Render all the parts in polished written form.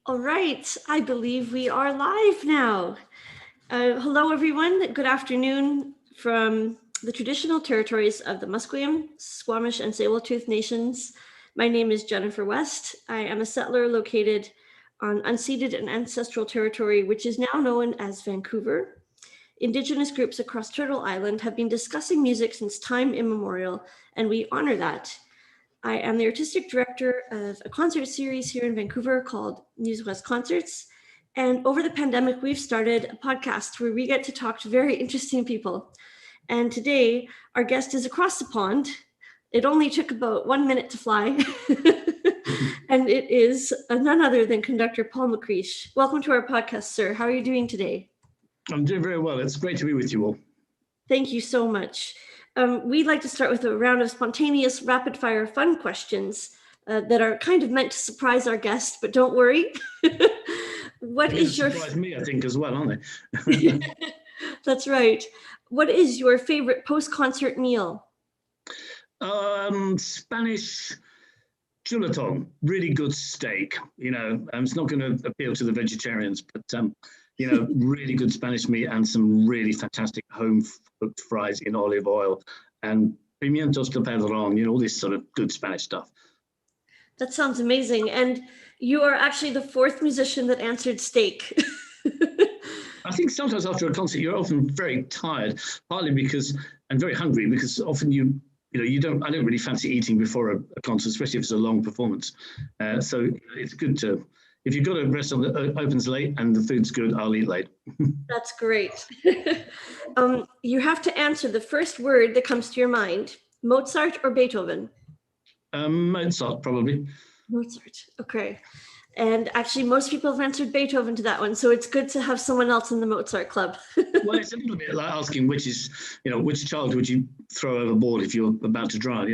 All right, I believe we are live now. Hello, everyone. Good afternoon from the traditional territories of the Musqueam, Squamish, and Tsleil-Waututh nations. My name is Jennifer West. I am a settler located on unceded and ancestral territory, which is now known as Vancouver. Indigenous groups across Turtle Island have been discussing music since time immemorial, and we honor that. I am the artistic director of a concert series here in Vancouver called News West Concerts. And over the pandemic, we've started a podcast where we get to talk to very interesting people. And today, our guest is across the pond. It only took about 1 minute to fly. And it is none other than conductor Paul McCreesh. Welcome to our podcast, sir. How are you doing today? I'm doing very well. It's great to be with you all. Thank you so much. We'd like to start with a round of spontaneous, rapid-fire fun questions that are kind of meant to surprise our guest, but don't worry. What is your surprise me, I think, as well, aren't they? That's right. What is your favorite post-concert meal? Spanish chuletón, really good steak. It's not going to appeal to the vegetarians, but really good Spanish meat and some really fantastic home-cooked fries in olive oil and pimientos de padrón, all this sort of good Spanish stuff. That sounds amazing. And you are actually the fourth musician that answered steak. I think sometimes after a concert, you're often very tired, partly and very hungry, because often I don't really fancy eating before a concert, especially if it's a long performance. So it's good to, if you've got a restaurant that opens late and the food's good, I'll eat late. That's great. You have to answer the first word that comes to your mind. Mozart or Beethoven? Mozart, probably. Mozart, okay. And actually, most people have answered Beethoven to that one, so it's good to have someone else in the Mozart club. Well, it's a little bit like asking which child would you throw overboard if you're about to drown?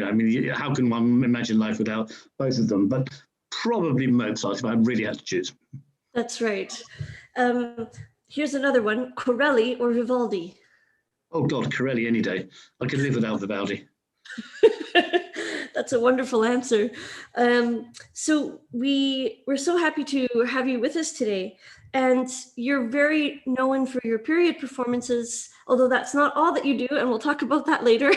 How can one imagine life without both of them? But probably Mozart if I really had to choose. That's right. Here's another one: Corelli or Vivaldi? Oh God, Corelli any day. I could live without Vivaldi. That's a wonderful answer. So we're so happy to have you with us today. And you're very known for your period performances, although that's not all that you do, and we'll talk about that later.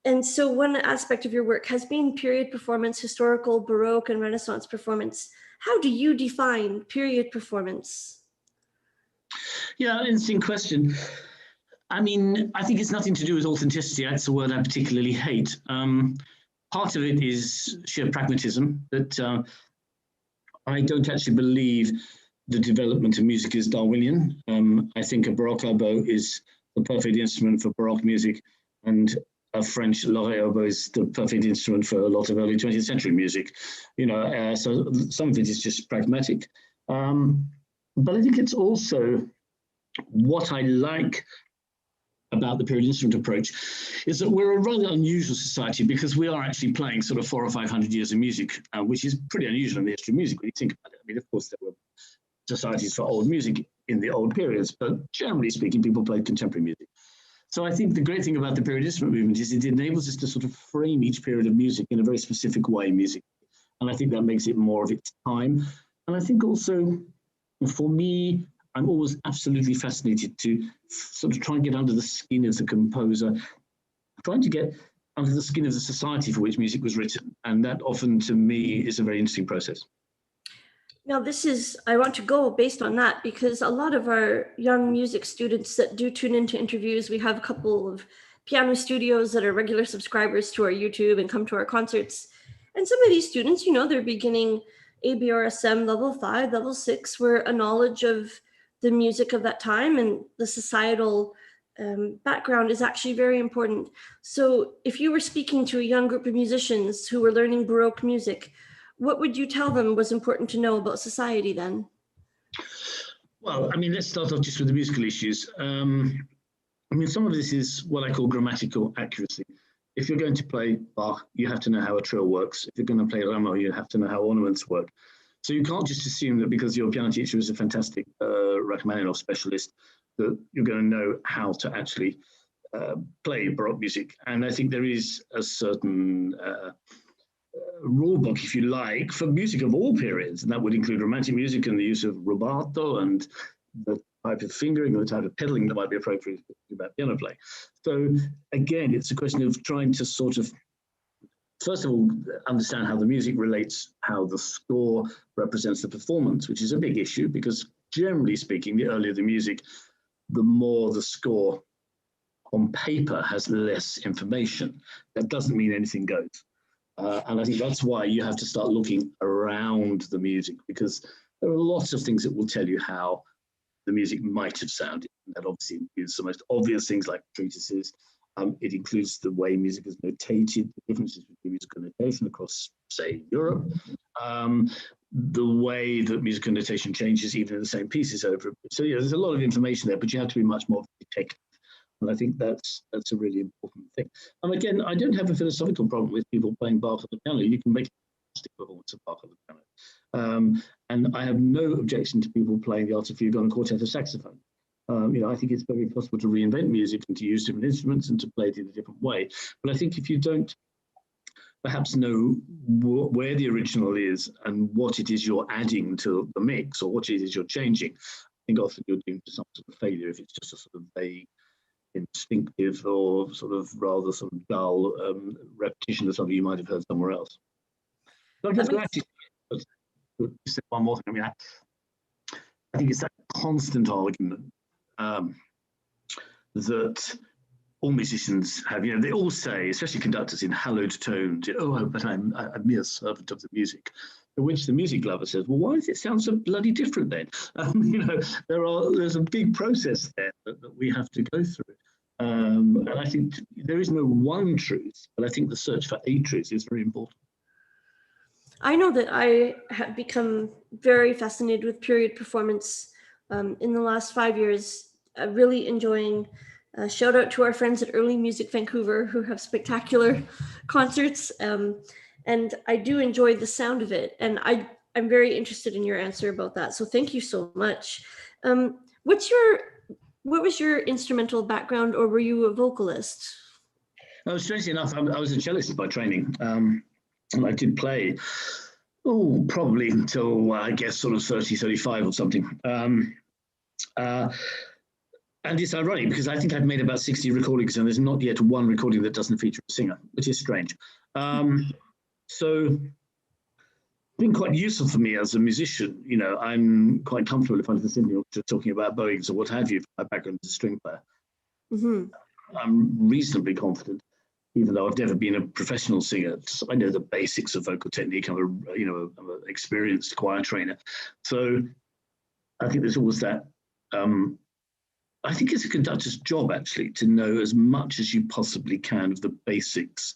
And so one aspect of your work has been period performance, historical, Baroque, and Renaissance performance. How do you define period performance? Yeah, interesting question. I think it's nothing to do with authenticity. That's a word I particularly hate. Part of it is sheer pragmatism, that I don't actually believe the development of music is Darwinian. I think a Baroque oboe is the perfect instrument for Baroque music, and a French l'oreille oboe is the perfect instrument for a lot of early 20th century music. So some of it is just pragmatic. But I think it's also what I like about the period instrument approach is that we're a rather unusual society because we are actually playing sort of 400 or 500 years of music, which is pretty unusual in the history of music when you think about it. Of course, there were societies for old music in the old periods, but generally speaking, people played contemporary music. So I think the great thing about the period instrument movement is it enables us to sort of frame each period of music in a very specific way, music. And I think that makes it more of its time. And I think also, for me, I'm always absolutely fascinated to sort of try and get under the skin of the composer, trying to get under the skin of the society for which music was written. And that often, to me, is a very interesting process. Now, I want to go based on that because a lot of our young music students that do tune into interviews, we have a couple of piano studios that are regular subscribers to our YouTube and come to our concerts. And some of these students, they're beginning ABRSM level 5, level 6, where a knowledge of the music of that time and the societal background is actually very important. So if you were speaking to a young group of musicians who were learning Baroque music, what would you tell them was important to know about society then? Well, let's start off just with the musical issues. Some of this is what I call grammatical accuracy. If you're going to play Bach, you have to know how a trill works. If you're going to play Rameau, you have to know how ornaments work. So you can't just assume that because your piano teacher is a fantastic Rachmaninoff specialist, that you're going to know how to actually play Baroque music. And I think there is a certain rule book, if you like, for music of all periods, and that would include romantic music and the use of rubato and the type of fingering or the type of pedaling that might be appropriate about piano play. So again, it's a question of trying to sort of, first of all, understand how the music relates, how the score represents the performance, which is a big issue because generally speaking, the earlier the music, the more the score on paper has less information. That doesn't mean anything goes. And I think that's why you have to start looking around the music, because there are lots of things that will tell you how the music might have sounded. And that obviously includes the most obvious things like treatises. It includes the way music is notated, the differences between musical notation across, say, Europe, the way that musical notation changes even in the same pieces over. So yeah, there's a lot of information there, but you have to be much more detective. And I think that's a really important thing. And again, I don't have a philosophical problem with people playing Bach on the piano. You can make a fantastic performance of Bach on the piano. And I have no objection to people playing the Alto Fugue on a quartet or saxophone. I think it's very possible to reinvent music and to use different instruments and to play it in a different way. But I think if you don't perhaps know where the original is and what it is you're adding to the mix or what it is you're changing, I think often you're doomed to some sort of failure if it's just a sort of vague, instinctive or sort of rather sort of dull repetition of something you might have heard somewhere else. So I guess actually say one more thing. I mean, I think it's that constant argument that all musicians have. They all say, especially conductors in hallowed tones, "Oh, but I'm a mere servant of the music." To which the music lover says, "Well, why does it sound so bloody different then?" There's a big process there that we have to go through. And I think there is no one truth, but I think the search for a truth is very important. I know that I have become very fascinated with period performance in the last 5 years, really enjoying. Shout out to our friends at Early Music Vancouver who have spectacular concerts. And I do enjoy the sound of it. And I'm very interested in your answer about that. So thank you so much. What was your instrumental background, or were you a vocalist? Strangely enough, I was a cellist by training. And I did play, probably until I guess sort of 30, 35 or something. And it's ironic because I think I've made about 60 recordings and there's not yet one recording that doesn't feature a singer, which is strange. So it's been quite useful for me as a musician. I'm quite comfortable if I'm the symphony orchestra talking about bowings or what have you. My background as a string player. Mm-hmm. I'm reasonably confident, even though I've never been a professional singer. I know the basics of vocal technique. I'm an experienced choir trainer. So I think there's always that. I think it's a conductor's job, actually, to know as much as you possibly can of the basics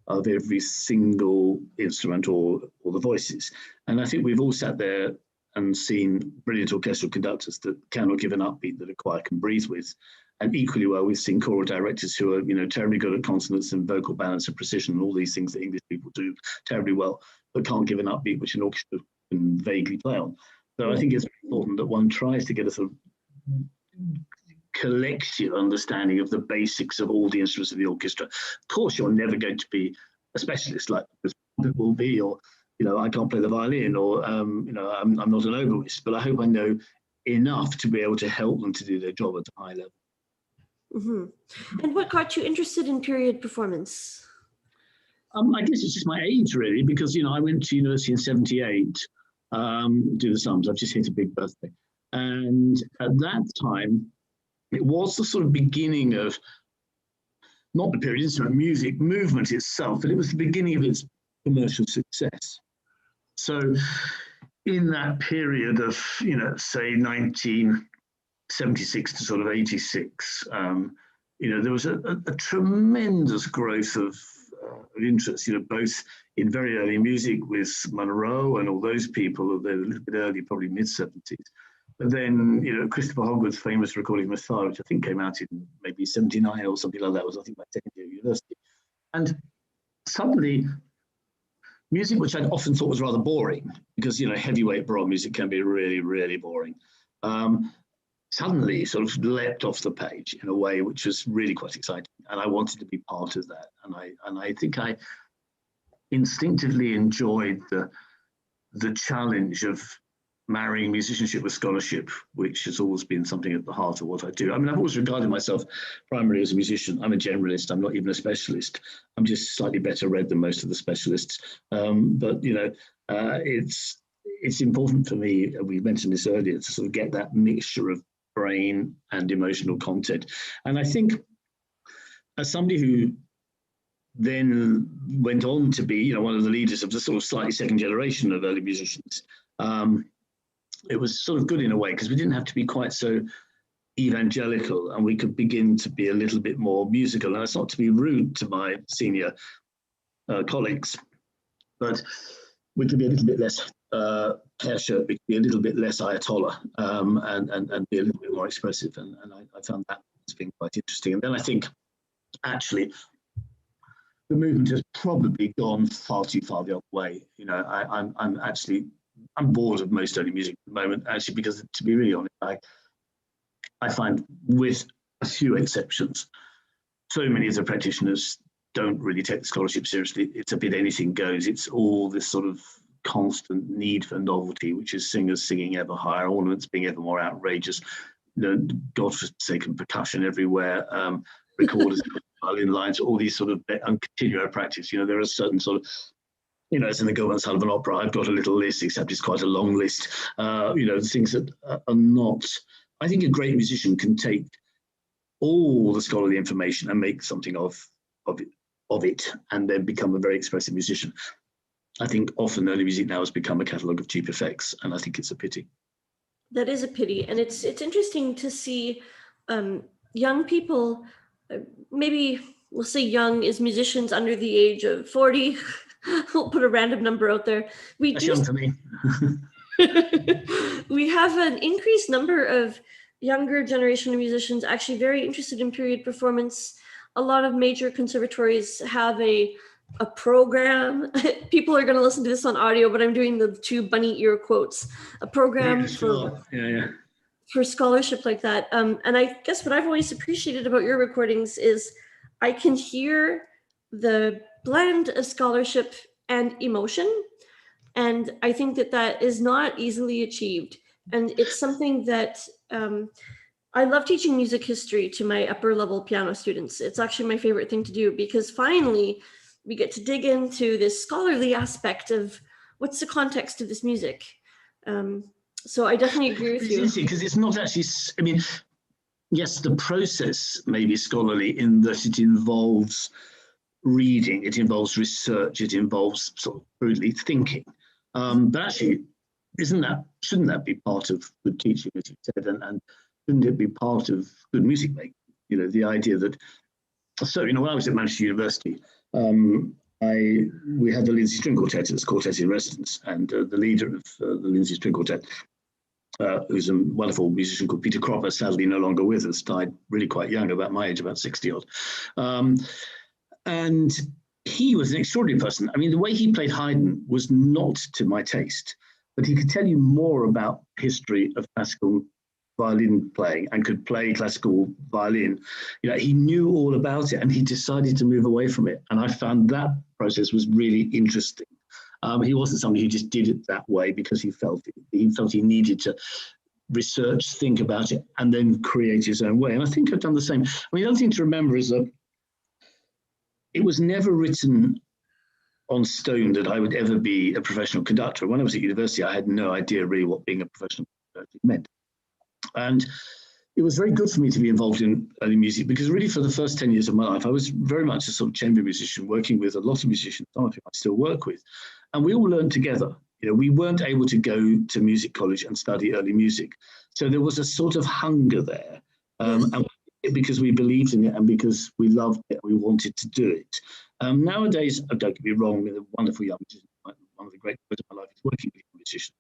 of every single instrument or the voices. And I think we've all sat there and seen brilliant orchestral conductors that cannot give an upbeat that a choir can breathe with. And equally well, we've seen choral directors who are, terribly good at consonants and vocal balance and precision and all these things that English people do terribly well, but can't give an upbeat which an orchestra can vaguely play on. So I think it's important that one tries to get a sort of collective understanding of the basics of all the instruments of the orchestra. Of course, you're never going to be a specialist like it will be, or I can't play the violin, or I'm not an oboist, but I hope I know enough to be able to help them to do their job at a high level. Mm-hmm. And what got you interested in period performance? I guess it's just my age, really, because I went to university in '78. Do the sums. I've just hit a big birthday, and at that time, it was the sort of beginning of not the period instrument music movement itself, but it was the beginning of its commercial success. So in that period of, say 1976 to sort of 86, there was a tremendous growth of interest, both in very early music with Monroe and all those people, they're a little bit early, probably mid-70s. But then, Christopher Hogwood's famous recording Messiah, which I think came out in maybe 79 or something like that, was I think my second year at university. And suddenly, music, which I'd often thought was rather boring, because, heavyweight baroque music can be really, really boring, suddenly sort of leapt off the page in a way which was really quite exciting. And I wanted to be part of that. And I think I instinctively enjoyed the challenge of marrying musicianship with scholarship, which has always been something at the heart of what I do. I mean, I've always regarded myself primarily as a musician. I'm a generalist. I'm not even a specialist. I'm just slightly better read than most of the specialists. But it's important for me. We mentioned this earlier, to sort of get that mixture of brain and emotional content. And I think, as somebody who then went on to be, one of the leaders of the sort of slightly second generation of early musicians, it was sort of good in a way, because we didn't have to be quite so evangelical, and we could begin to be a little bit more musical. And that's not to be rude to my senior colleagues, but we could be a little bit less hair shirt, we could be a little bit less Ayatollah, and be a little bit more expressive. And I found that as being quite interesting. And then I think, actually, the movement has probably gone far too far the other way. I'm bored of most early music at the moment, actually, because, to be really honest, I find, with a few exceptions, so many of the practitioners don't really take the scholarship seriously. It's a bit anything goes. It's all this sort of constant need for novelty, which is singers singing ever higher, ornaments being ever more outrageous, godforsaken percussion everywhere, recorders, violin lines, all these sort of continual practice. There are certain sort of, as in the Gilbert and Sullivan opera, I've got a little list, except it's quite a long list. Things that are not. I think a great musician can take all the scholarly information and make something of it, and then become a very expressive musician. I think often early music now has become a catalogue of cheap effects, and I think it's a pity. That is a pity, and it's interesting to see young people. Maybe we'll say young is musicians under the age of 40. We'll put a random number out there. That's young for me. We have an increased number of younger generation of musicians actually very interested in period performance. A lot of major conservatories have a program. People are going to listen to this on audio, but I'm doing the two bunny ear quotes. A program for scholarship like that. And I guess what I've always appreciated about your recordings is I can hear the blend of scholarship and emotion. And I think that is not easily achieved. And it's something that I love teaching music history to my upper level piano students. It's actually my favorite thing to do, because finally we get to dig into this scholarly aspect of what's the context of this music. So I definitely agree with you. Because it's not actually, I mean, yes, the process may be scholarly in that it involves reading, it involves research, it involves sort of crudely thinking. But actually, shouldn't that be part of good teaching, as you said, and shouldn't it be part of good music making? The idea that, so, when I was at Manchester University, we had the Lindsay String Quartet as quartet in residence, and the leader of the Lindsay String Quartet, who's a wonderful musician called Peter Cropper, sadly no longer with us, died really quite young, about my age, about 60 odd. And he was an extraordinary person. I mean, the way he played Haydn was not to my taste, but he could tell you more about history of classical violin playing and could play classical violin. He knew all about it, and he decided to move away from it. And I found that process was really interesting. He wasn't somebody who just did it that way because he felt he needed to research, think about it, and then create his own way. And I think I've done the same. I mean, the other thing to remember is that it was never written on stone that I would ever be a professional conductor. When I was at university, I had no idea really what being a professional conductor meant. And it was very good for me to be involved in early music, because really for the first 10 years of my life, I was very much a sort of chamber musician, working with a lot of musicians, some of whom I still work with. And we all learned together. We weren't able to go to music college and study early music. So there was a sort of hunger there. And because we believed in it and because we loved it, we wanted to do it. Nowadays, don't get me wrong, with a wonderful young musician, one of the great joys of my life is working with young musicians.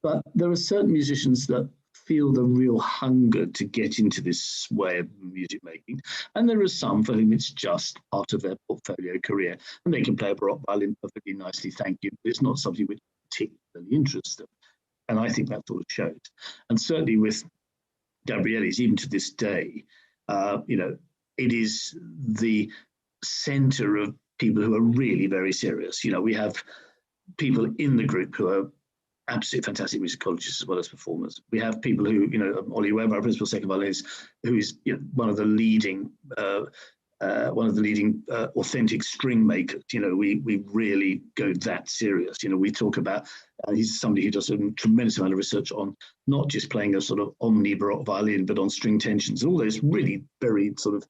But there are certain musicians that feel the real hunger to get into this way of music making. And there are some for whom it's just part of their portfolio career. And they can play a baroque violin perfectly nicely, thank you. But it's not something which particularly interests them. And I think that sort of shows. And certainly with Gabrielli's, even to this day, it is the center of people who are really very serious. You know, we have people in the group who are absolutely fantastic musicologists as well as performers. We have people who, you know, Ollie Webb, our principal second violinist, who is, you know, one of the leading authentic string makers. You know, we really go that serious. You know, we talk about, he's somebody who does a tremendous amount of research on not just playing a sort of omni baroque violin, but on string tensions, all those really very sort of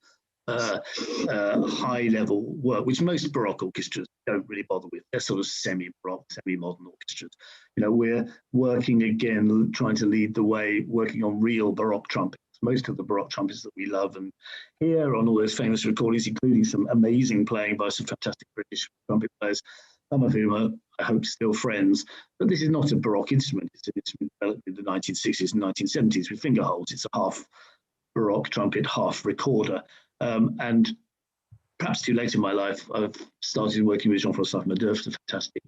high level work, which most baroque orchestras don't really bother with. They're sort of semi-baroque, semi-modern orchestras. You know, we're working again, trying to lead the way, working on real baroque trumpets. Most of the baroque trumpets that we love and hear on all those famous recordings, including some amazing playing by some fantastic British trumpet players, some of whom are, I hope, still friends. But this is not a baroque instrument. It's an instrument developed in the 1960s and 1970s with finger holes. It's a half baroque trumpet, half recorder. And perhaps too late in my life, I've started working with Jean-François Madeuf, the fantastic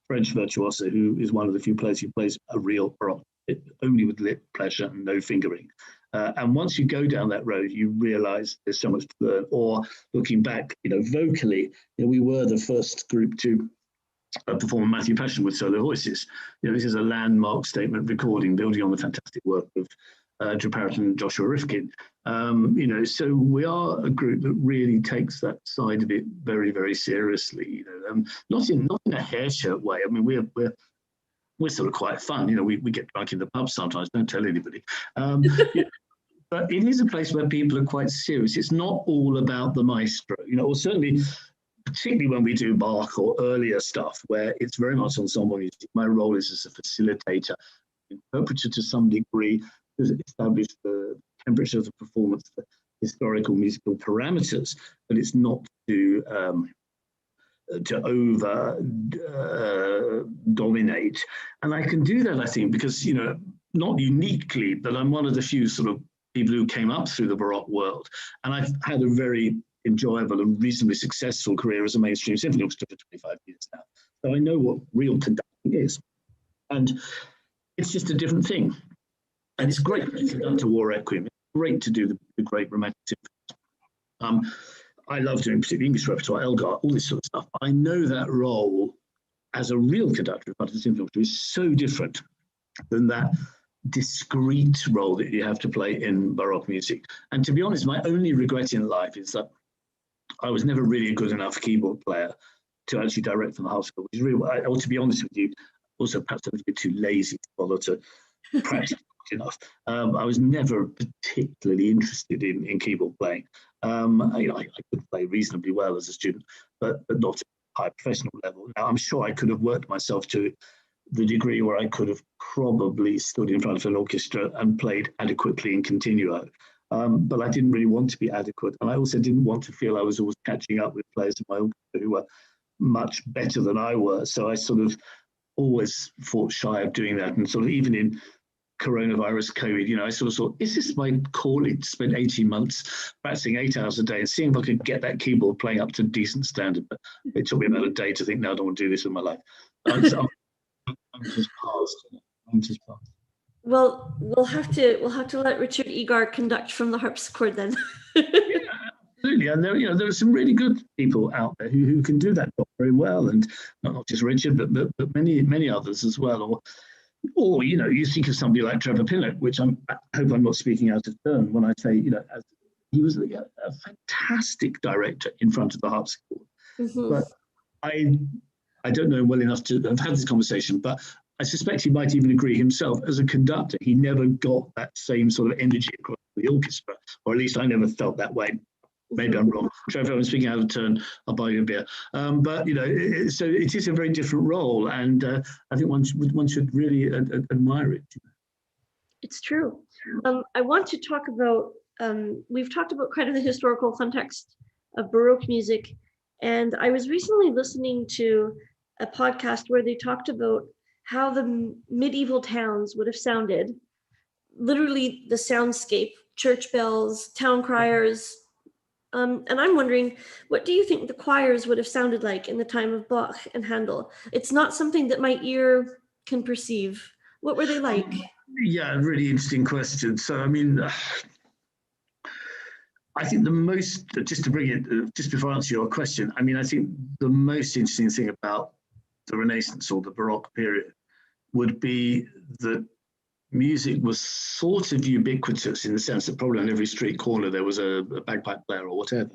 French virtuoso, who is one of the few players who plays a real baroque, only with lip pleasure and no fingering. And once you go down that road, you realize there's so much to learn. Or looking back, you know, vocally, you know, we were the first group to perform Matthew Passion with solo voices. You know, this is a landmark statement recording, building on the fantastic work of Drew Parrott and Joshua Rifkin. You know, so we are a group that really takes that side of it very, very seriously. You know, not in a hair shirt way. I mean, we're sort of quite fun. You know, we get drunk in the pub sometimes. Don't tell anybody. Yeah, but it is a place where people are quite serious. It's not all about the maestro. You know, or certainly, particularly when we do Bach or earlier stuff, where it's very much ensemble music. My role is as a facilitator, interpreter to some degree, to establish the temperature of the performance, the historical musical parameters, but it's not to over dominate. And I can do that, I think, because, you know, not uniquely, but I'm one of the few sort of people who came up through the Baroque world. And I've had a very enjoyable and reasonably successful career as a mainstream symphony orchestra for 25 years now. So I know what real conducting is. And it's just a different thing. And it's great to conduct a war requiem. It's great to do the great romantic symphonies. I love doing particularly English repertoire, Elgar, all this sort of stuff. I know that role as a real conductor in front of the symphony orchestra is so different than that discrete role that you have to play in Baroque music. And to be honest, my only regret in life is that I was never really a good enough keyboard player to actually direct from the harpsichord, which is really, or to be honest with you, also perhaps a little bit too lazy to bother to practice enough. I was never particularly interested in keyboard playing. You know, I could play reasonably well as a student, but not at a high professional level. Now, I'm sure I could have worked myself to the degree where I could have probably stood in front of an orchestra and played adequately in continuo. But I didn't really want to be adequate. And I also didn't want to feel I was always catching up with players in my orchestra who were much better than I was. So I sort of always fought shy of doing that. And sort of even in coronavirus, COVID, you know, I sort of thought, is this my calling to spend 18 months practicing 8 hours a day and seeing if I could get that keyboard playing up to decent standard? But it took me about a day to think, no, I don't want to do this with my life. I'm just past. I'm just past. Well, we'll have to let Richard Egar conduct from the harpsichord then. Yeah, absolutely. And there, you know, there are some really good people out there who can do that job very well, and not just Richard, but many others as well. Or you know, you think of somebody like Trevor Pinnock, which I hope I'm not speaking out of turn when I say, you know, he was a fantastic director in front of the harpsichord. Mm-hmm. But I don't know him well enough to have had this conversation, but I suspect he might even agree himself. As a conductor, he never got that same sort of energy across the orchestra, or at least I never felt that way. Maybe I'm wrong. Trevor, I'm speaking out of turn. I'll buy you a beer. But, you know, so it is a very different role. And I think one should really admire it. It's true. I want to talk about, we've talked about kind of the historical context of Baroque music. And I was recently listening to a podcast where they talked about how the medieval towns would have sounded, literally the soundscape, church bells, town criers. And I'm wondering, what do you think the choirs would have sounded like in the time of Bach and Handel? It's not something that my ear can perceive. What were they like? Yeah, really interesting question. So, I mean, I think the most, just to bring it, just before I answer your question, I mean, I think the most interesting thing about the Renaissance or the Baroque period would be that music was sort of ubiquitous in the sense that probably on every street corner there was a bagpipe player or whatever,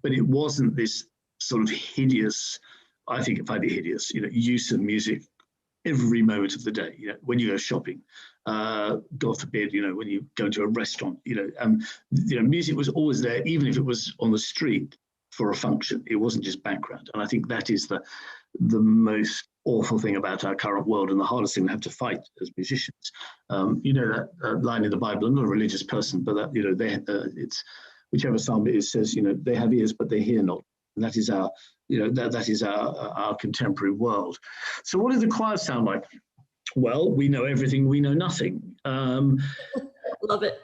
but it wasn't this sort of hideous, I think it might be hideous, use of music every moment of the day. When you go shopping, God forbid, when you go to a restaurant, music was always there, even if it was on the street for a function. It wasn't just background, and I think that is the most awful thing about our current world, and the hardest thing we have to fight as musicians. That line in the Bible. I'm not a religious person, but that it's whichever psalm it is says, they have ears but they hear not, and that is our that is our contemporary world. So what does the choir sound like? Well, we know everything, we know nothing. Love it.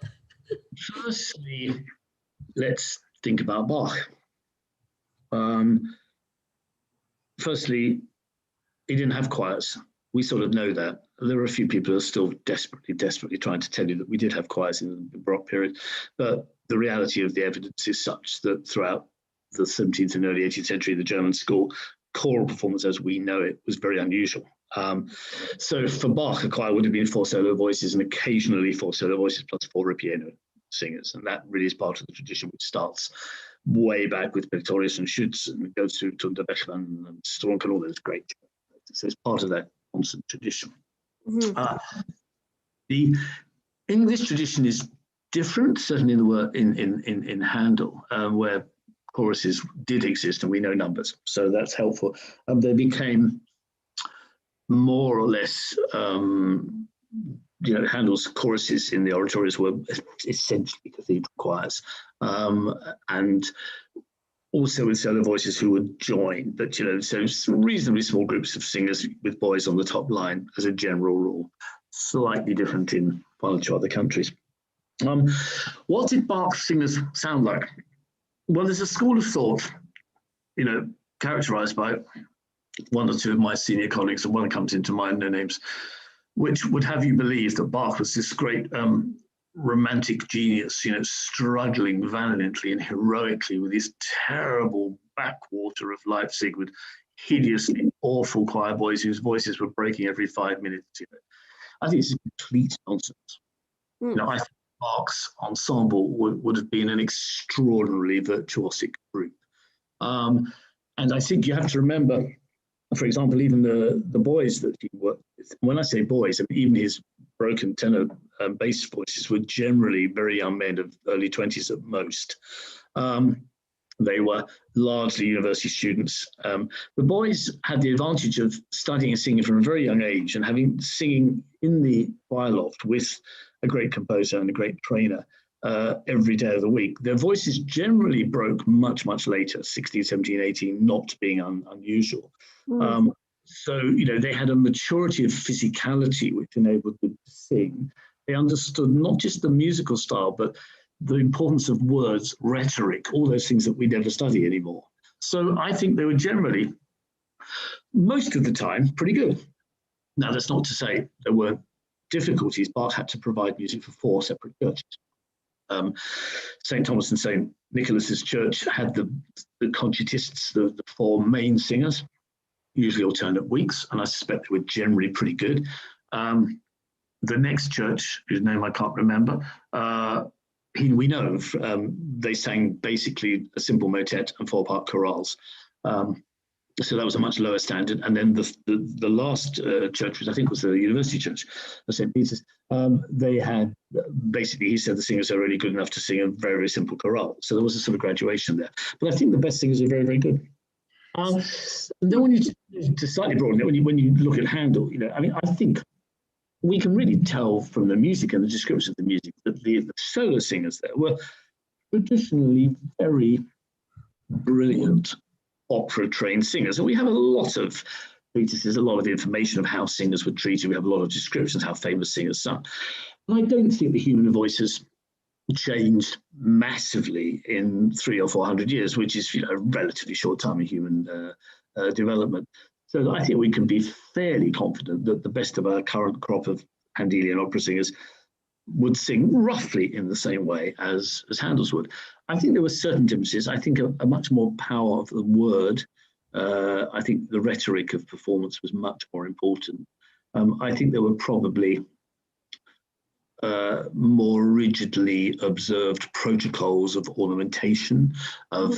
Firstly, let's think about Bach. Firstly, he didn't have choirs. We sort of know that. There are a few people who are still desperately trying to tell you that we did have choirs in the Baroque period, but the reality of the evidence is such that throughout the 17th and early 18th century, the German school, choral performance as we know it was very unusual. So for Bach, a choir would have been 4 solo voices and occasionally 4 solo voices plus 4 ripieno singers. And that really is part of the tradition, which starts way back with Pretorius and Schütz and goes through to the Bechmann and Strunk and all those great. So it's part of that constant tradition. Mm-hmm. The English tradition is different, certainly in Handel, where choruses did exist and we know numbers, so that's helpful. They became more or less, Handel's choruses in the oratorios were essentially cathedral choirs, and also with solo voices who would join, but so reasonably small groups of singers with boys on the top line as a general rule. Slightly different in one or two other countries. What did Bach's singers sound like? Well, there's a school of thought, characterized by one or two of my senior colleagues, and one comes into mind, no names, which would have you believe that Bach was this great romantic genius, struggling valiantly and heroically with this terrible backwater of Leipzig with hideously awful choir boys whose voices were breaking every 5 minutes. I think it's complete nonsense. I think Bach's ensemble would have been an extraordinarily virtuosic group. And I think you have to remember, for example, even the boys that he worked with, when I say boys, I mean, even his broken tenor bass voices were generally very young men of early 20s at most. They were largely university students. The boys had the advantage of studying and singing from a very young age and having singing in the choir loft with a great composer and a great trainer every day of the week. Their voices generally broke much, much later, 16, 17, 18, not being unusual. So, they had a maturity of physicality which enabled them to sing. They understood not just the musical style, but the importance of words, rhetoric, all those things that we never study anymore. So I think they were generally, most of the time, pretty good. Now, that's not to say there weren't difficulties. Bach had to provide music for 4 separate churches. St. Thomas and St. Nicholas's Church had the concertists, the 4 main singers, usually alternate weeks, and I suspect they were generally pretty good. The next church, whose name I can't remember, we know of, they sang basically a simple motet and 4-part chorales. So that was a much lower standard. And then the last church, which I think was the University Church of St. Peter's, they had, basically, he said the singers are really good enough to sing a very, very simple chorale. So there was a sort of graduation there. But I think the best singers are very, very good. And then when you to slightly broaden it, when you look at Handel, I think we can really tell from the music and the description of the music that the solo singers there were traditionally very brilliant opera-trained singers. And we have a lot of treatises, a lot of information of how singers were treated. We have a lot of descriptions of how famous singers sung. And I don't think the human voices changed massively in 300 or 400 years, which is a relatively short time in human development. So I think we can be fairly confident that the best of our current crop of Handelian opera singers would sing roughly in the same way as Handel's would. I think there were certain differences. I think a much more power of the word. I think the rhetoric of performance was much more important. I think there were probably more rigidly observed protocols of ornamentation, of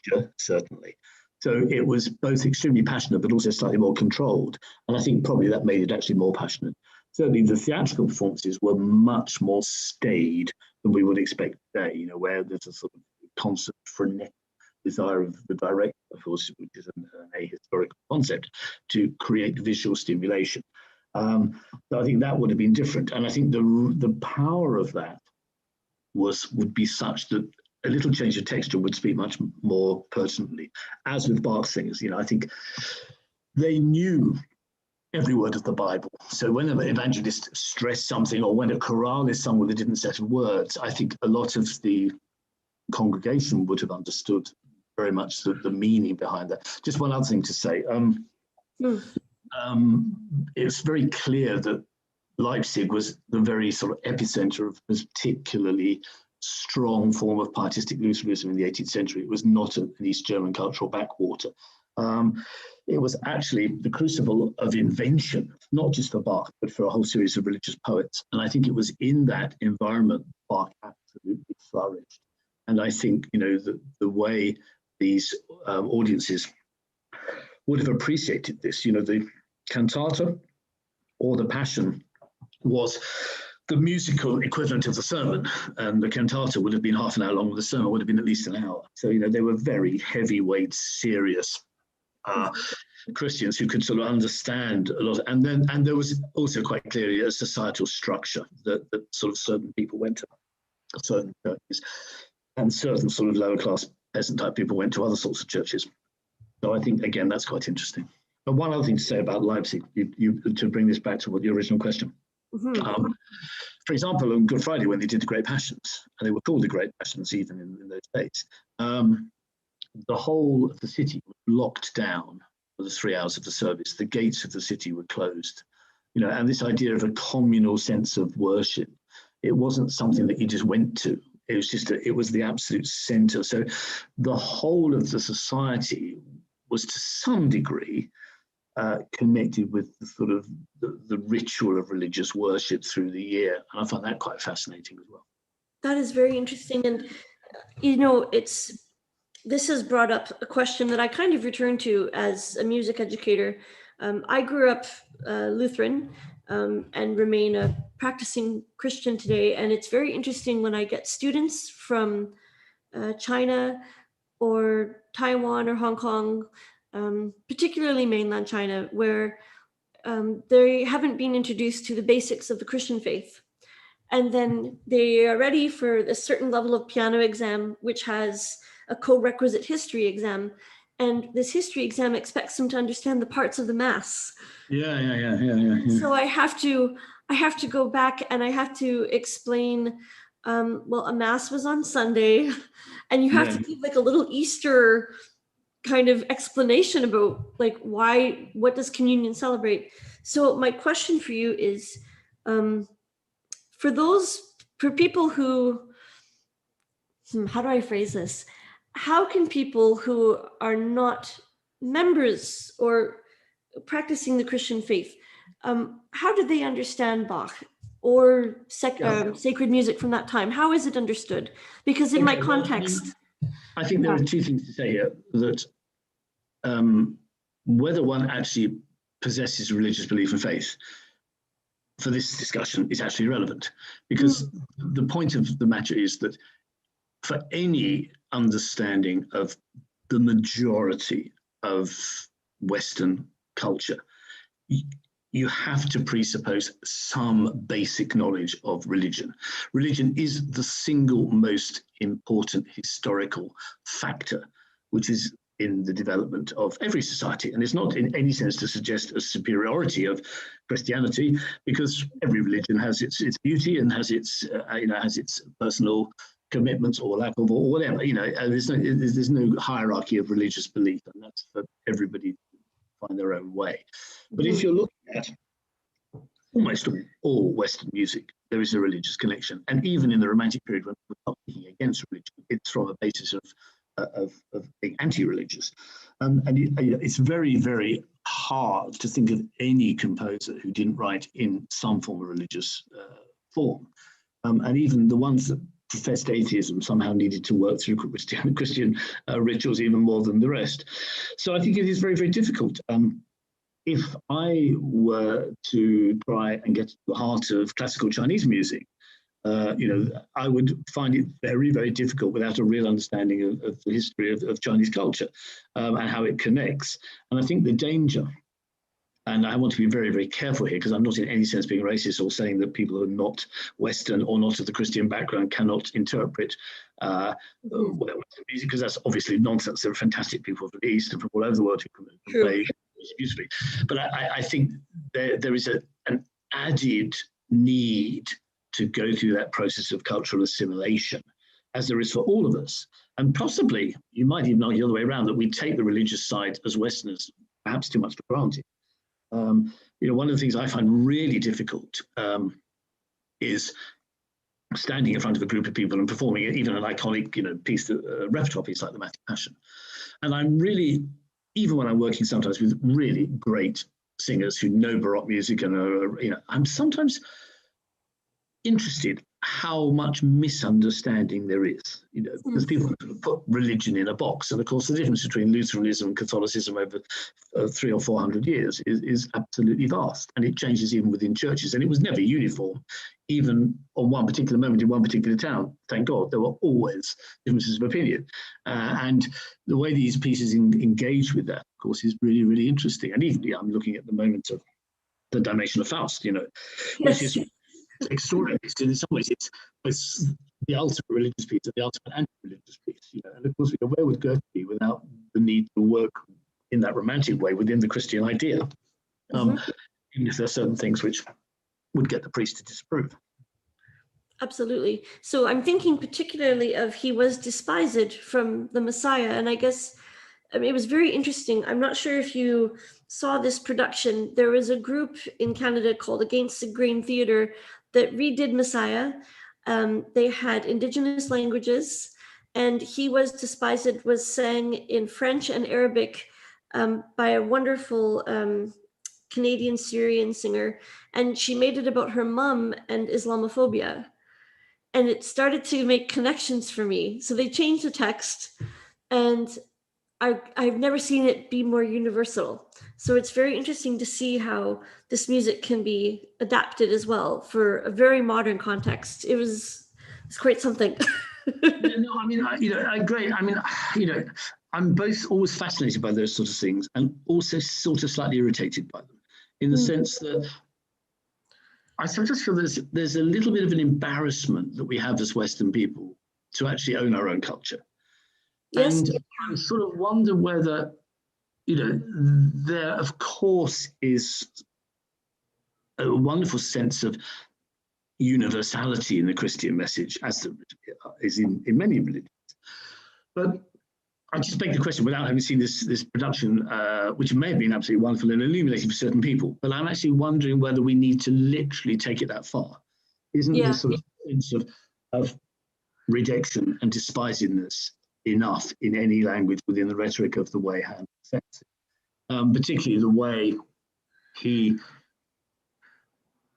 gesture, certainly. So it was both extremely passionate, but also slightly more controlled. And I think probably that made it actually more passionate. Certainly the theatrical performances were much more staid than we would expect today, you know, where there's a sort of constant frenetic desire of the director, of course, which is an ahistorical concept, to create visual stimulation. So I think that would have been different. And I think the power of that would be such that a little change of texture would speak much more pertinently. As with Bach singers, you know, I think they knew every word of the Bible. So when an evangelist stressed something, or when a chorale is sung with a different set of words, I think a lot of the congregation would have understood very much the meaning behind that. Just one other thing to say. It's very clear that Leipzig was the very sort of epicenter of this particularly strong form of pietistic Lutheranism in the 18th century. It was not an East German cultural backwater. It was actually the crucible of invention, not just for Bach, but for a whole series of religious poets. And I think it was in that environment Bach absolutely flourished. And I think, you know, the way these audiences would have appreciated this, you know, the cantata or the Passion was the musical equivalent of the sermon, and the cantata would have been half an hour long, and the sermon would have been at least an hour. So, you know, they were very heavyweight, serious Christians who could sort of understand a lot. And there was also quite clearly a societal structure that sort of certain people went to certain churches, and certain sort of lower class peasant type people went to other sorts of churches. So I think, again, that's quite interesting. But one other thing to say about Leipzig, to bring this back to what the original question. For example, on Good Friday, when they did the Great Passions, and they were called the Great Passions even in those days, the whole of the city was locked down for the 3 hours of the service. The gates of the city were closed, you know, and this idea of a communal sense of worship, it wasn't something that you just went to. It was just, it was the absolute center. So the whole of the society was to some degree connected with the sort of the ritual of religious worship through the year. And I find that quite fascinating as well. That is very interesting. And, you know, this has brought up a question that I kind of return to as a music educator. I grew up Lutheran and remain a practicing Christian today. And it's very interesting when I get students from China or Taiwan or Hong Kong, particularly mainland China, where they haven't been introduced to the basics of the Christian faith. And then they are ready for a certain level of piano exam, which has a co-requisite history exam. And this history exam expects them to understand the parts of the Mass. Yeah. So I have to go back and I have to explain, well, a Mass was on Sunday, and you have to give like a little Easter kind of explanation about like what does communion celebrate? So my question for you is, for people who, how do I phrase this? How can people who are not members or practicing the Christian faith, how do they understand Bach or sacred music from that time? How is it understood? Because in my context, I think there are two things to say here. That whether one actually possesses religious belief and faith for this discussion is actually irrelevant, because the point of the matter is that for any understanding of the majority of Western culture, you have to presuppose some basic knowledge of religion. Religion is the single most important historical factor which is in the development of every society. And it's not in any sense to suggest a superiority of Christianity, because every religion has its beauty and has its personal commitments or lack of, or whatever. There's no hierarchy of religious belief, and that's for everybody to find their own way. But if you're looking at almost all Western music, there is a religious connection. And even in the Romantic period, when we're not speaking against religion. It's from a basis of being anti-religious. It's very, very hard to think of any composer who didn't write in some form of religious form. And even the ones that professed atheism somehow needed to work through Christian rituals even more than the rest. So I think it is very, very difficult. If I were to try and get to the heart of classical Chinese music, I would find it very, very difficult without a real understanding of the history of Chinese culture and how it connects. And I think the danger, and I want to be very, very careful here, because I'm not in any sense being racist or saying that people who are not Western or not of the Christian background cannot interpret Western music, because that's obviously nonsense. There are fantastic people from the East and from all over the world who can play music beautifully. But I think there is an added need to go through that process of cultural assimilation, as there is for all of us. And possibly, you might even argue the other way around, that we take the religious side as Westerners perhaps too much for granted. One of the things I find really difficult is standing in front of a group of people and performing even an iconic, piece, repertoire piece like the Matthew Passion. And I'm really, even when I'm working sometimes with really great singers who know Baroque music and I'm sometimes interested how much misunderstanding there is, because people put religion in a box. And of course, the difference between Lutheranism and Catholicism over 300 or 400 years is absolutely vast. And it changes even within churches. And it was never uniform, even on one particular moment in one particular town. Thank God, there were always differences of opinion. And the way these pieces engage with that, of course, is really, really interesting. And even I'm looking at the moment of the Damnation of Faust, which is extraordinary. So in some ways, it's the ultimate religious piece and the ultimate anti-religious piece. And of course, where would Goethe be without the need to work in that romantic way within the Christian idea? Even if there are certain things which would get the priest to disapprove. Absolutely. So I'm thinking particularly of he was despised from the Messiah, and I guess it was very interesting. I'm not sure if you saw this production. There was a group in Canada called Against the Grain Theatre that redid Messiah. They had Indigenous languages, and He Was Despised was sang in French and Arabic by a wonderful Canadian Syrian singer, and she made it about her mom and Islamophobia. And it started to make connections for me. So they changed the text, and I've never seen it be more universal. So it's very interesting to see how this music can be adapted as well for a very modern context. It's quite something. I agree. I'm both always fascinated by those sort of things and also sort of slightly irritated by them, in the sense that I sometimes feel there's a little bit of an embarrassment that we have as Western people to actually own our own culture. Yes. And I sort of wonder whether, there, of course, is a wonderful sense of universality in the Christian message, as there is in many religions. But I just beg the question, without having seen this production, which may have been absolutely wonderful and illuminating for certain people, but I'm actually wondering whether we need to literally take it that far. Isn't this sort of sense of rejection and despisingness enough in any language within the rhetoric of the way Handel sets it? Particularly the way he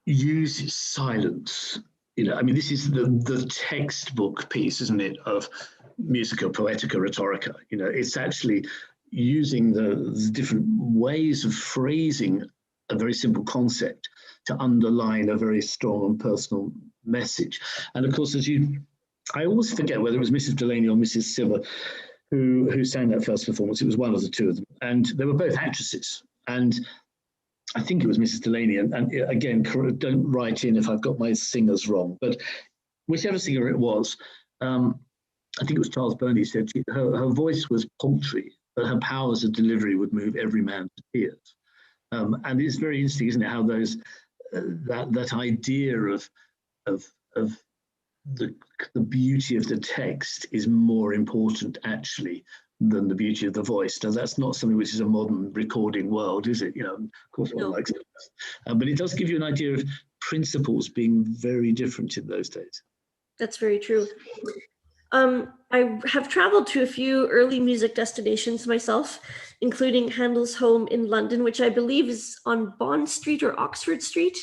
uses silence. This is the textbook piece, isn't it, of musica poetica rhetorica. It's actually using the different ways of phrasing a very simple concept to underline a very strong and personal message. And of course, I always forget whether it was Mrs. Delaney or Mrs. Silver who sang that first performance. It was one of the two of them, and they were both actresses. And I think it was Mrs. Delaney. And again, don't write in if I've got my singers wrong, but whichever singer it was, I think it was Charles Burney said her voice was paltry, but her powers of delivery would move every man to tears. And it's very interesting, isn't it, how those that idea of the beauty of the text is more important actually than the beauty of the voice. Now, that's not something which is a modern recording world, is it? Of course, one likes it. But it does give you an idea of principles being very different in those days. That's very true. I have traveled to a few early music destinations myself, including Handel's home in London, which I believe is on Bond Street or Oxford Street.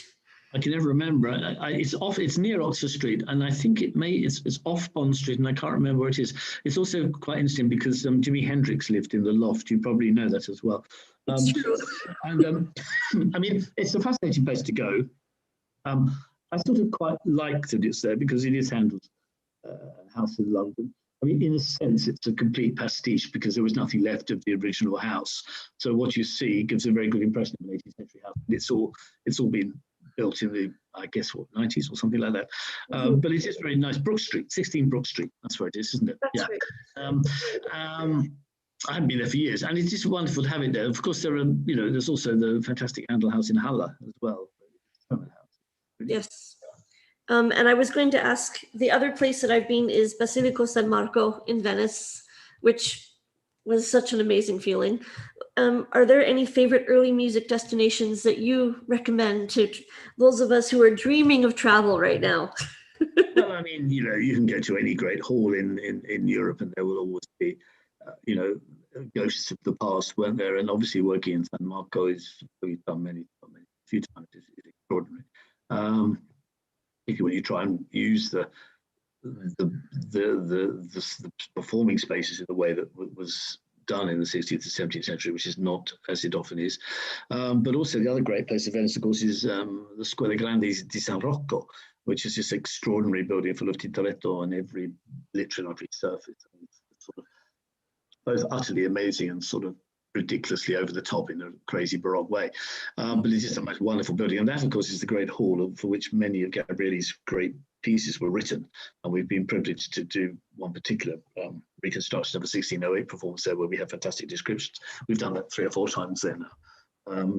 I can never remember. It's off. It's near Oxford Street, and I think it's off Bond Street, and I can't remember where it is. It's also quite interesting because Jimi Hendrix lived in the loft. You probably know that as well. It's true. And I mean, it's a fascinating place to go. I sort of quite like that it's there because it is Handel's house in London. I mean, in a sense, it's a complete pastiche because there was nothing left of the original house. So what you see gives a very good impression of an 18th century house. It's all been built in the, I guess, what, 90s or something like that. But it is very nice. Brook Street, 16 Brook Street. That's where it is, isn't it? That's right. I haven't been there for years, and it's just wonderful to have it there. Of course, there's also the fantastic Handel House in Halle as well. Yes. And I was going to ask, the other place that I've been is Basilico San Marco in Venice, which was such an amazing feeling. Are there any favorite early music destinations that you recommend to those of us who are dreaming of travel right now? Well, I mean, you can go to any great hall in Europe, and there will always be, ghosts of the past, weren't there? And obviously, working in San Marco we've done a few times, is extraordinary. Particularly when you try and use the performing spaces in the way that was done in the 16th and 17th century, which is not as it often is. But also the other great place of Venice, of course, is the Scuola Grande di San Rocco, which is this extraordinary building full of Tintoretto on literally on every surface. It's sort of both utterly amazing and sort of ridiculously over the top in a crazy Baroque way. But it's just a most wonderful building. And that, of course, is the great hall for which many of Gabrieli's great pieces were written. And we've been privileged to do one particular reconstruction of a 1608 performance there where we have fantastic descriptions. We've done that 3 or 4 times there now.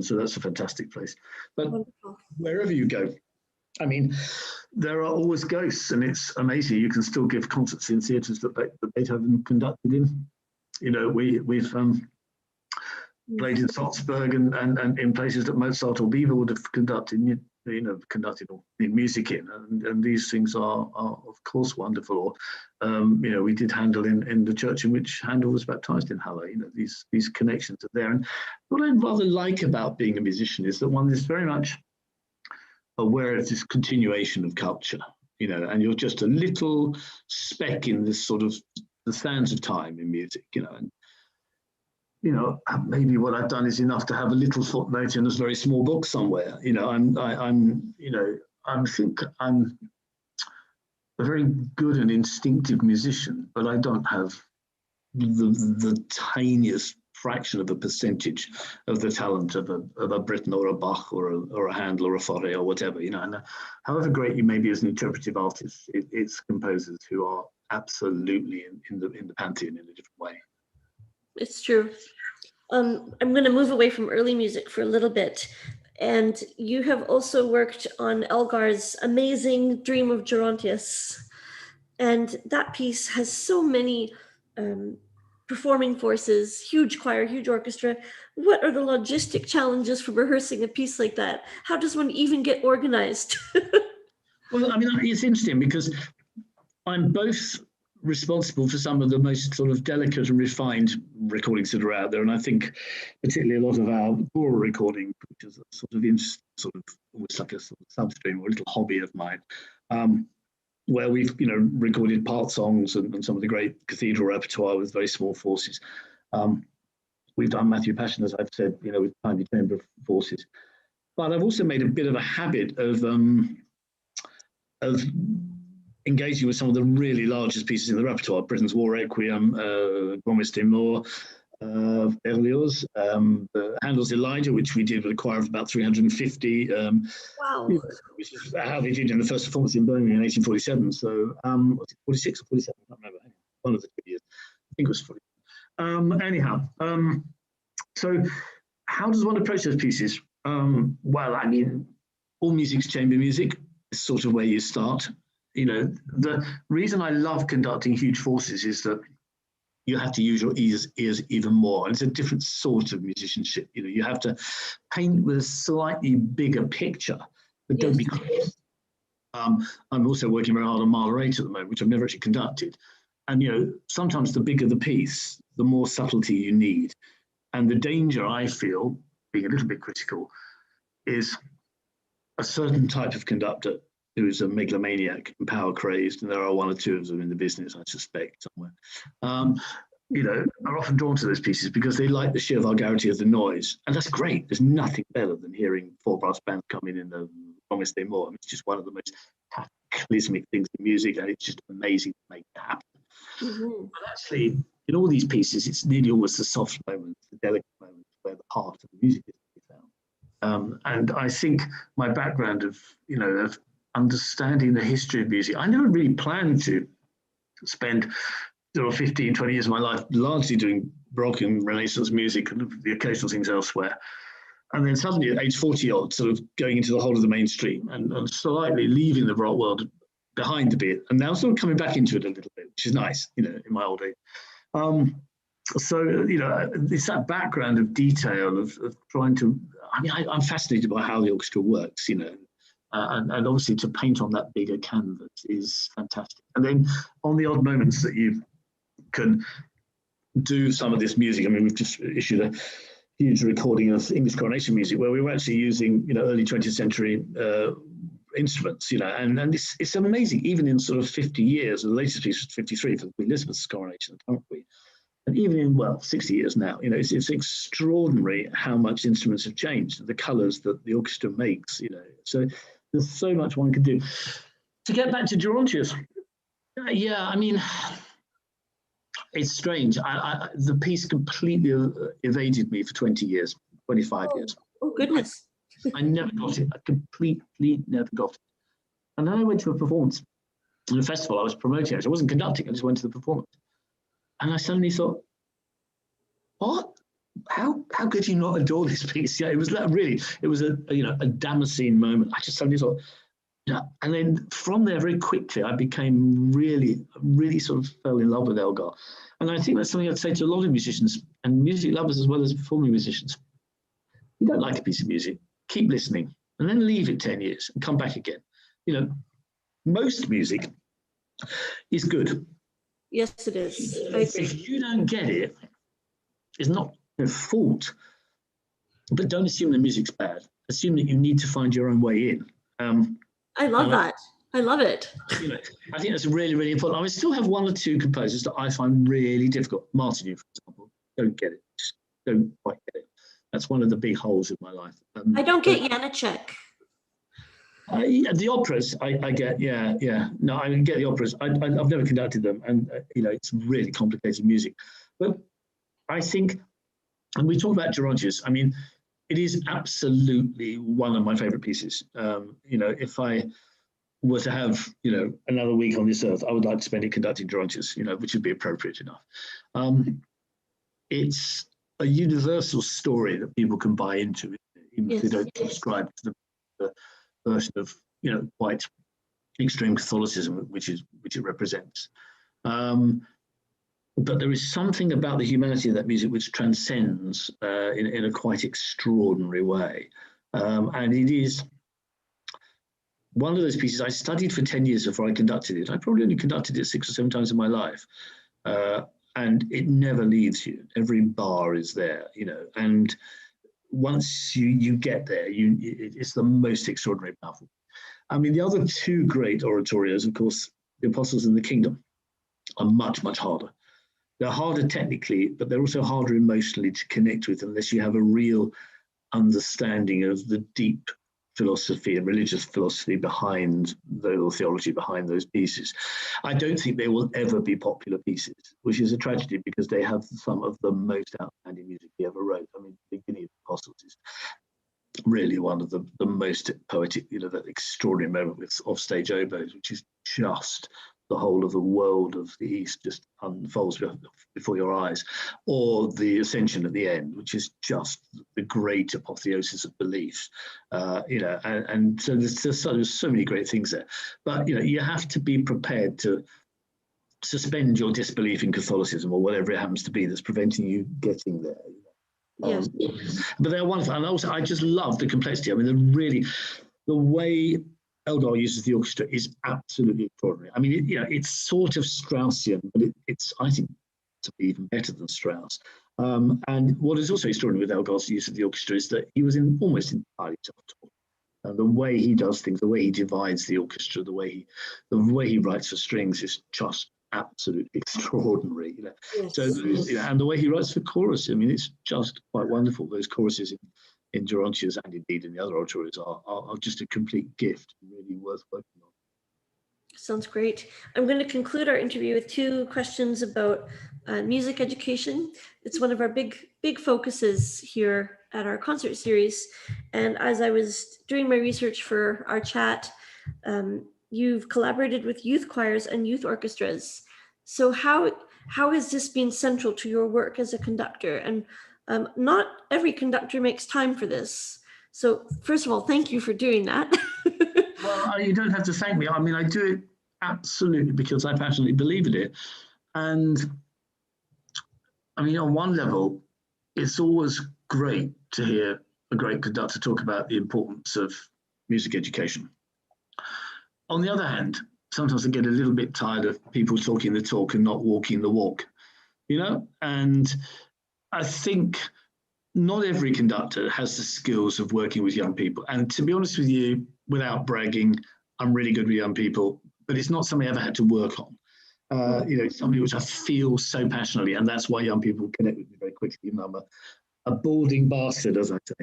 So that's a fantastic place. But wonderful. Wherever you go, I mean, there are always ghosts, and it's amazing. You can still give concerts in theatres that Beethoven conducted in. We've played in Salzburg and in places that Mozart or Bieber would have conducted in music in, and these things are of course wonderful. We did Handel in the church in which Handel was baptized in Halle. These connections are there, and what I rather like about being a musician is that one is very much aware of this continuation of culture, and you're just a little speck in this sort of the sands of time in music, and maybe what I've done is enough to have a little footnote in this very small book somewhere. I think I'm a very good and instinctive musician, but I don't have the tiniest fraction of a percentage of the talent of a Britten or a Bach or a Handel or a Fauré or whatever. And however great you may be as an interpretive artist, it's composers who are absolutely in the pantheon in a different way. It's true. I'm going to move away from early music for a little bit. And you have also worked on Elgar's amazing Dream of Gerontius. And that piece has so many performing forces, huge choir, huge orchestra. What are the logistic challenges for rehearsing a piece like that? How does one even get organized? Well, I mean, it's interesting because I'm both responsible for some of the most sort of delicate and refined recordings that are out there, and I think particularly a lot of our choral recording, which is almost like a sort of substream or a little hobby of mine, where we've recorded part songs and some of the great cathedral repertoire with very small forces. We've done Matthew Passion, as I've said, with tiny chamber forces, but I've also made a bit of a habit of engaging with some of the really largest pieces in the repertoire: Britain's War Requiem, Gromis de Moor, Berlioz, Handel's Elijah, which we did with a choir of about 350. Wow. Which is how they did in the first performance in Birmingham in 1847. So, was it 46 or 47? I can't remember. One of the 2 years. I think it was 40. Anyhow, so how does one approach those pieces? Well, I mean, all music's chamber music. It's sort of where you start. The reason I love conducting huge forces is that you have to use your ears even more. And it's a different sort of musicianship. You have to paint with a slightly bigger picture, but don't be close. I'm also working very hard on Mahler 8 at the moment, which I've never actually conducted. And, sometimes the bigger the piece, the more subtlety you need. And the danger I feel, being a little bit critical, is a certain type of conductor who's a megalomaniac and power crazed, and there are one or two of them in the business, I suspect, somewhere, are often drawn to those pieces because they like the sheer vulgarity of the noise. And that's great. There's nothing better than hearing four brass bands come in the Promise Day More. I mean, it's just one of the most cataclysmic things in music, and it's just amazing to make it happen. Mm-hmm. But actually, in all these pieces, it's nearly always the soft moments, the delicate moments where the heart of the music is to be found. And I think my background of understanding the history of music, I never really planned to spend 15, 20 years of my life largely doing Baroque and Renaissance music and the occasional things elsewhere. And then suddenly at age 40 odd, sort of going into the whole of the mainstream and slightly leaving the Baroque world behind a bit, and now sort of coming back into it a little bit, which is nice, in my old age. So, it's that background of detail of trying to, I'm fascinated by how the orchestra works, and obviously to paint on that bigger canvas is fantastic. And then on the odd moments that you can do some of this music, I mean, we've just issued a huge recording of English coronation music where we were actually using, early 20th century instruments, and it's amazing, even in sort of 50 years, the latest piece was 53 for Queen Elizabeth's coronation, the current Queen. And even in, 60 years now, it's extraordinary how much instruments have changed, the colours that the orchestra makes, So there's so much one can do. To get back to Gerontius, it's strange. The piece completely evaded me for 20 years, 25 years. Oh, goodness. I never got it. I completely never got it. And then I went to a performance in a festival I was promoting. I wasn't conducting. I just went to the performance. And I suddenly thought, what? How could you not adore this piece? Yeah, it was a Damascene moment. I just suddenly thought, and then from there very quickly, I became really, really sort of fell in love with Elgar. And I think that's something I'd say to a lot of musicians and music lovers as well as performing musicians. You don't like a piece of music, keep listening, and then leave it 10 years and come back again. Most music is good. Yes, it is. If you don't get it, it's not your fault. But don't assume the music's bad. Assume that you need to find your own way in. I love that. I love it. I think that's really, really important. I still have one or two composers that I find really difficult. Martin, for example, don't get it. Just don't quite get it. That's one of the big holes in my life. I don't get Janáček. The operas, I get, yeah. No, I get the operas. I've never conducted them, and it's really complicated music. But I think, and we talk about Gerontius. I mean, it is absolutely one of my favourite pieces. If I were to have, another week on this earth, I would like to spend it conducting Gerontius, which would be appropriate enough. It's a universal story that people can buy into, even if they don't subscribe to the version of, quite extreme Catholicism, which it represents. But there is something about the humanity of that music which transcends in a quite extraordinary way. And it is one of those pieces I studied for 10 years before I conducted it. I probably only conducted it 6 or 7 times in my life. And it never leaves you. Every bar is there, and once you get there, it's the most extraordinary, powerful. I mean, the other two great oratorios, of course, the Apostles and the Kingdom, are much, much harder. They're harder technically, but they're also harder emotionally to connect with unless you have a real understanding of the deep philosophy and religious philosophy behind the theology behind those pieces. I don't think they will ever be popular pieces, which is a tragedy because they have some of the most outstanding music he ever wrote. I mean, the beginning of the Apostles is really one of the most poetic, that extraordinary moment with offstage oboes, which is just the whole of the world of the East just unfolds before your eyes, or the Ascension at the end, which is just the great apotheosis of belief, and so there's so many great things there. But, you have to be prepared to suspend your disbelief in Catholicism or whatever it happens to be that's preventing you getting there. Yes. But they're wonderful. And also, I just love the complexity. I mean, the way Elgar uses the orchestra is absolutely extraordinary. I mean, it's sort of Straussian, but it's, I think, to be even better than Strauss. And what is also extraordinary with Elgar's use of the orchestra is that he was almost entirely self-taught. The way he does things, the way he divides the orchestra, the way he writes for strings is just absolutely extraordinary. Yes. So, and the way he writes for chorus, I mean, it's just quite wonderful. Those choruses in Gerontius and indeed in the other oratorios are just a complete gift, really worth working on. Sounds great. I'm going to conclude our interview with 2 questions about music education. It's one of our big focuses here at our concert series. And as I was doing my research for our chat, you've collaborated with youth choirs and youth orchestras. So how has this been central to your work as a conductor? And not every conductor makes time for this. So first of all, thank you for doing that. Well, you don't have to thank me. I mean, I do it absolutely because I passionately believe in it. And I mean, on one level, it's always great to hear a great conductor talk about the importance of music education. On the other hand, sometimes I get a little bit tired of people talking the talk and not walking the walk, And I think not every conductor has the skills of working with young people. And to be honest with you, without bragging, I'm really good with young people, but it's not something I ever had to work on. It's something which I feel so passionately, and that's why young people connect with me very quickly. Even though I'm a balding bastard, as I say.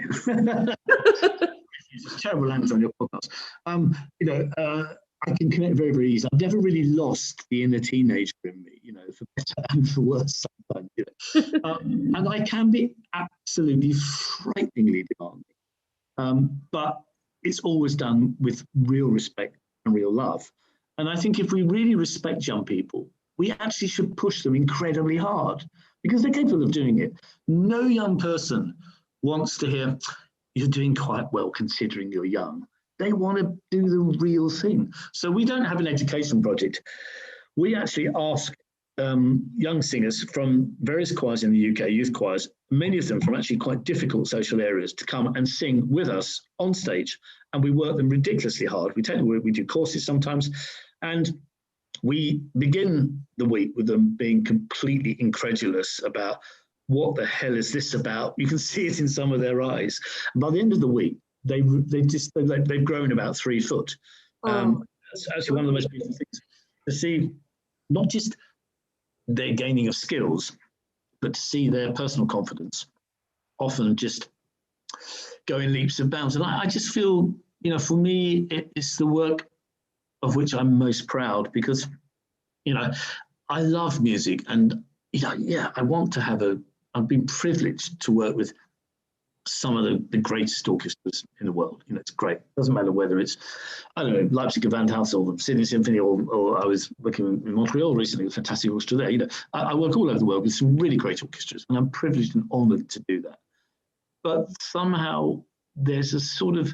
It's terrible language on your podcast. I can connect very, very easily. I've never really lost the inner teenager in me, for better and for worse sometimes. And I can be absolutely frighteningly demanding. But it's always done with real respect and real love. And I think if we really respect young people, we actually should push them incredibly hard because they're capable of doing it. No young person wants to hear, you're doing quite well considering you're young. They want to do the real thing. So we don't have an education project. We actually ask young singers from various choirs in the UK, youth choirs, many of them from actually quite difficult social areas, to come and sing with us on stage. And we work them ridiculously hard. We do courses sometimes, and we begin the week with them being completely incredulous about what the hell is this about. You can see it in some of their eyes. And by the end of the week, they've grown about 3 foot. It's actually one of the most beautiful things to see, not just their gaining of skills, but to see their personal confidence often just go in leaps and bounds. And I just feel, for me, it's the work of which I'm most proud because, I love music and, I want to have I've been privileged to work with some of the greatest orchestras in the world. It's great. It doesn't matter whether it's, I don't know, Leipzig Gewandhaus or the Sydney Symphony, or I was working in Montreal recently with a fantastic orchestra there. I work all over the world with some really great orchestras, and I'm privileged and honoured to do that. But somehow there's a sort of,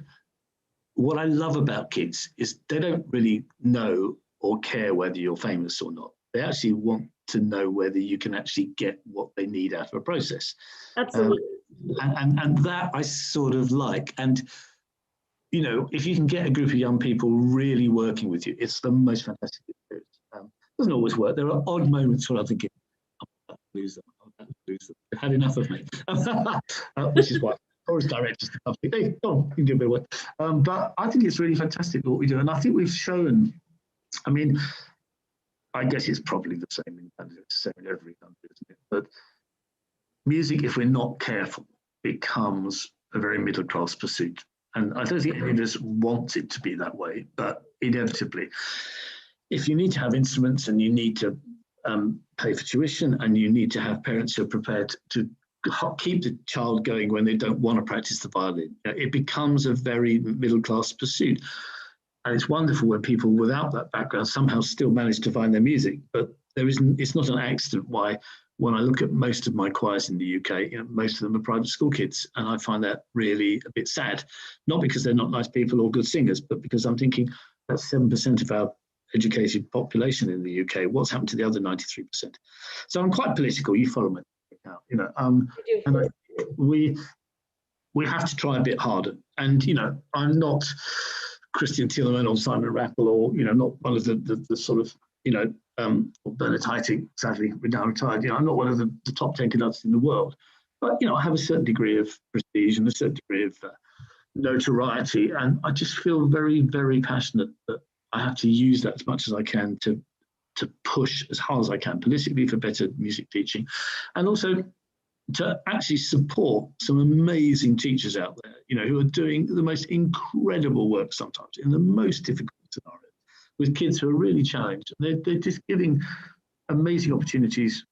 what I love about kids is they don't really know or care whether you're famous or not. They actually want to know whether you can actually get what they need out of a process. Absolutely. And that I sort of like. And, if you can get a group of young people really working with you, it's the most fantastic experience. It doesn't always work. There are odd moments where I'm thinking, I'm about to lose them. They've had enough of me. Which is why chorus directors to come think, hey, go on, you can do a bit of work. But I think it's really fantastic what we do. And I think we've shown, I guess it's probably the same in Canada, it's the same in every country, isn't it? But music, if we're not careful, becomes a very middle-class pursuit. And I don't think any of us want it to be that way, but inevitably, if you need to have instruments and you need to pay for tuition and you need to have parents who are prepared to keep the child going when they don't want to practice the violin, it becomes a very middle-class pursuit. And it's wonderful when people without that background somehow still manage to find their music. But it's not an accident why, when I look at most of my choirs in the UK, most of them are private school kids. And I find that really a bit sad, not because they're not nice people or good singers, but because I'm thinking that's 7% of our educated population in the UK. What's happened to the other 93%? So I'm quite political. You follow me now, and we have to try a bit harder. And, I'm not Christian Thielemann or Simon Rattle, or not one of the sort of or Bernard Haitink, sadly now retired. I'm not one of the top 10 conductors in the world, but I have a certain degree of prestige and a certain degree of notoriety, and I just feel very, very passionate that I have to use that as much as I can to push as hard as I can politically for better music teaching, and also to actually support some amazing teachers out there, who are doing the most incredible work sometimes in the most difficult scenarios with kids who are really challenged. They're just giving amazing opportunities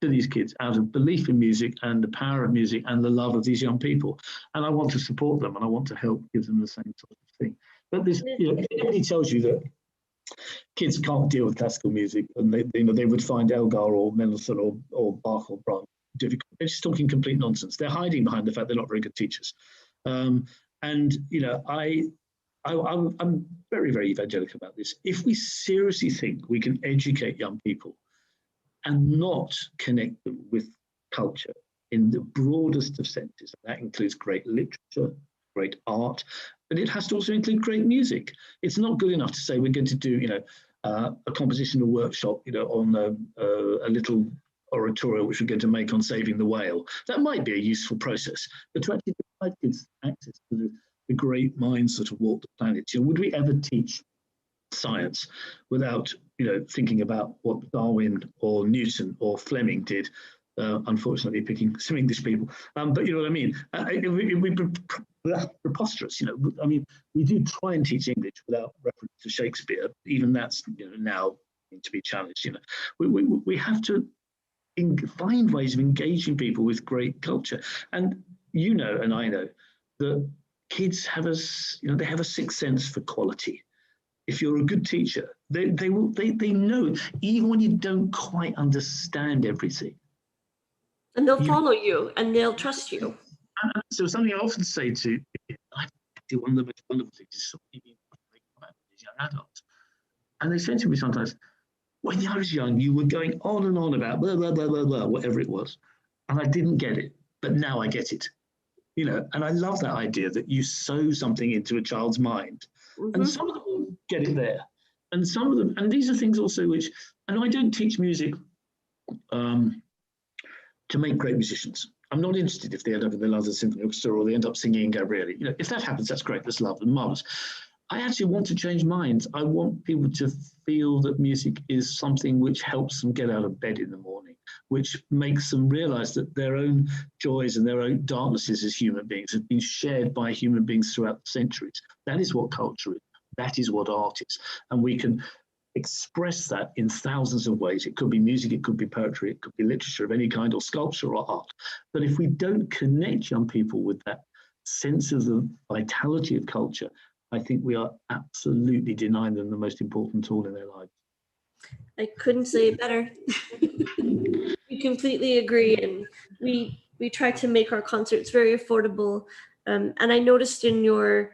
to these kids out of belief in music and the power of music and the love of these young people. And I want to support them, and I want to help give them the same sort of thing. But this, if anybody tells you that kids can't deal with classical music and they would find Elgar or Mendelssohn or Bach or Brahms difficult, they're just talking complete nonsense. They're hiding behind the fact they're not very good teachers. I'm very, very evangelical about this. If we seriously think we can educate young people and not connect them with culture in the broadest of senses, that includes great literature, great art, but it has to also include great music. It's not good enough to say we're going to do, a compositional workshop, on a little oratorio which we're going to make on saving the whale. That might be a useful process, but to actually provide kids access to the great minds that have walked the planet. Would we ever teach science without, thinking about what Darwin or Newton or Fleming did? Unfortunately, picking some English people, but you know what I mean. It would be preposterous. We do try and teach English without reference to Shakespeare. Even that's now to be challenged. We have to find ways of engaging people with great culture, and and I know that kids have they have a sixth sense for quality. If you're a good teacher, they know even when you don't quite understand everything. And they'll follow you and they'll trust you. So something I often say to one of the most wonderful things is these young adults, and they say to me sometimes, when I was young, you were going on and on about blah, blah, blah, blah, blah, whatever it was, and I didn't get it, but now I get it. And I love that idea that you sow something into a child's mind, and some of them will get it there, and some of them, and these are things also which, and I don't teach music to make great musicians. I'm not interested if they end up in the London Symphony Orchestra or they end up singing in Gabrieli. If that happens, that's great. That's lovely, marvelous. I actually want to change minds. I want people to feel that music is something which helps them get out of bed in the morning, which makes them realize that their own joys and their own darknesses as human beings have been shared by human beings throughout the centuries. That is what culture is. That is what art is. And we can express that in thousands of ways. It could be music, it could be poetry, it could be literature of any kind, or sculpture or art. But if we don't connect young people with that sense of the vitality of culture, I think we are absolutely denying them the most important tool in their lives. I couldn't say it better. We completely agree, and we try to make our concerts very affordable. And I noticed in your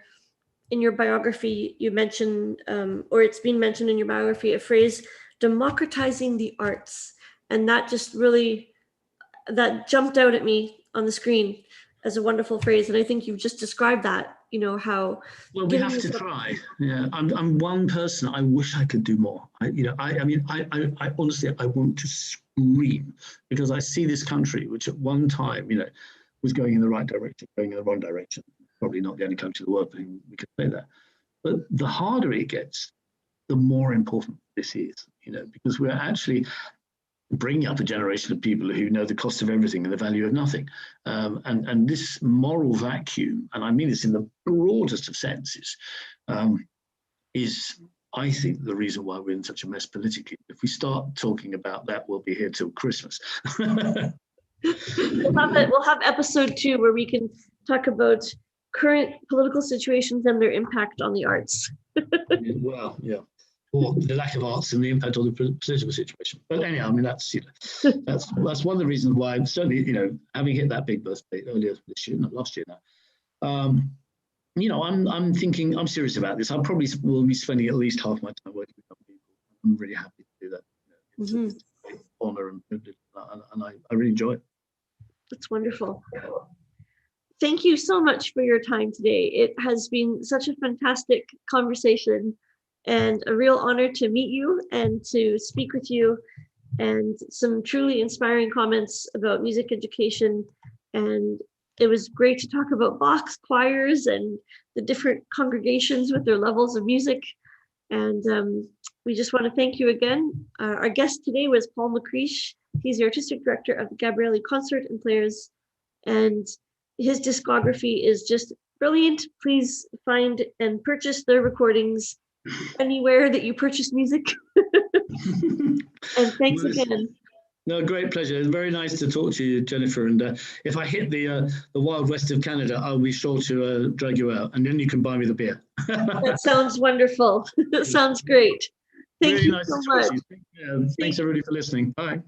biography, you mentioned, or it's been mentioned in your biography, a phrase, democratizing the arts. And that just really, that jumped out at me on the screen as a wonderful phrase. And I think you've just described that, how. Well, we have to try. Yeah, I'm one person. I wish I could do more. I honestly, I want to scream, because I see this country, which at one time, was going in the right direction, going in the wrong direction. Probably not the only country in the world, we could say that. But the harder it gets, the more important this is, because we're actually bringing up a generation of people who know the cost of everything and the value of nothing. And this moral vacuum, and I mean this in the broadest of senses, is, I think, the reason why we're in such a mess politically. If we start talking about that, we'll be here till Christmas. We'll have episode 2 where we can talk about current political situations and their impact on the arts. Well, yeah, or the lack of arts and the impact on the political situation. But anyhow, that's that's one of the reasons why, certainly, having hit that big birthday earlier this year, not last year now, I'm thinking, I'm serious about this. I probably will be spending at least half my time working with other people. I'm really happy to do that. It's a great honor and privilege, and I really enjoy it. That's wonderful. thank you so much for your time today. It has been such a fantastic conversation and a real honor to meet you and to speak with you, and some truly inspiring comments about music education. And it was great to talk about Bach's choirs and the different congregations with their levels of music. And we just want to thank you again. Our guest today was Paul McCreesh. He's the artistic director of the Gabrielli Concert and Players, and his discography is just brilliant. Please find and purchase their recordings anywhere that you purchase music. And thanks again. No, great pleasure. It's very nice to talk to you, Jennifer. And if I hit the wild west of Canada, I'll be sure to drag you out, and then you can buy me the beer. That sounds wonderful. That sounds great. Thank Really you nice so to talk much. to you. Thanks everybody for listening. Bye.